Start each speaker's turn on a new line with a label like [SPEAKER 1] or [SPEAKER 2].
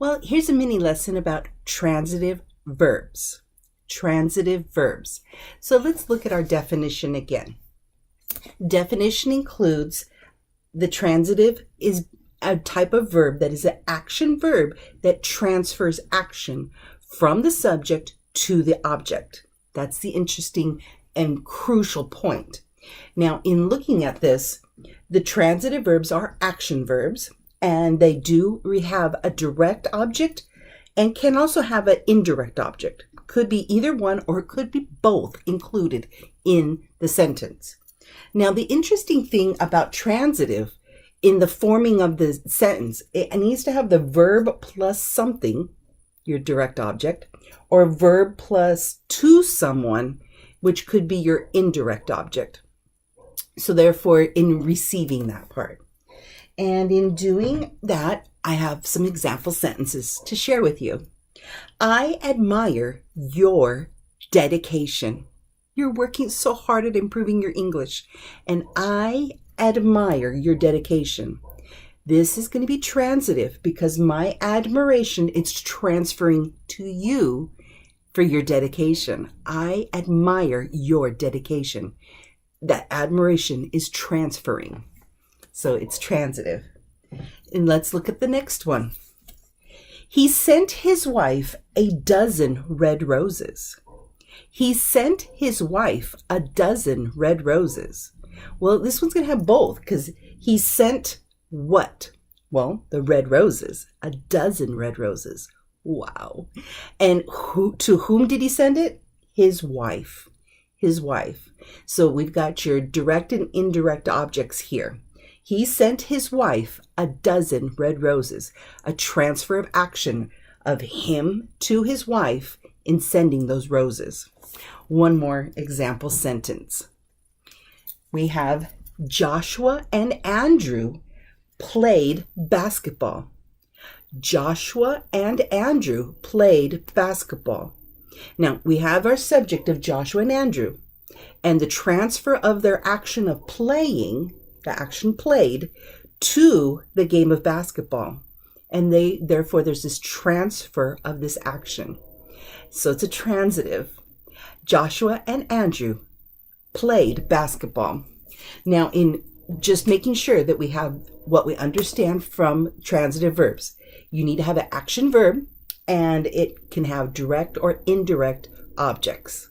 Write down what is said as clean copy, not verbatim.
[SPEAKER 1] Well, here's a mini lesson about transitive verbs. Transitive verbs. So let's look at our definition again. Definition includes the transitive is a type of verb that is an action verb that transfers action from the subject to the object. That's the interesting and crucial point. Now, in looking at this, the transitive verbs are action verbs, and they do have a direct object and can also have an indirect object. Could be either one or it could be both included in the sentence. Now, the interesting thing about transitive in the forming of the sentence, it needs to have the verb plus something, your direct object, or verb plus to someone, which could be your indirect object. So therefore, in receiving that part. And in doing that, I have some example sentences to share with you. I admire your dedication. You're working so hard at improving your English, and I admire your dedication. This is going to be transitive because my admiration is transferring to you for your dedication. I admire your dedication. That admiration is transferring. So it's transitive. And let's look at the next one. He sent his wife a dozen red roses. He sent his wife a dozen red roses. Well, this one's going to have both because he sent what? Well, the red roses, a dozen red roses. Wow. And to whom did he send it? His wife. His wife. So we've got your direct and indirect objects here. He sent his wife a dozen red roses, a transfer of action of him to his wife in sending those roses. One more example sentence. We have Joshua and Andrew played basketball. Joshua and Andrew played basketball. Now, we have our subject of Joshua and Andrew, and the transfer of their action of playing, the action played, to the game of basketball. And therefore, there's this transfer of this action. So it's a transitive. Joshua and Andrew played basketball. Now, in just making sure that we have what we understand from transitive verbs, you need to have an action verb, and it can have direct or indirect objects.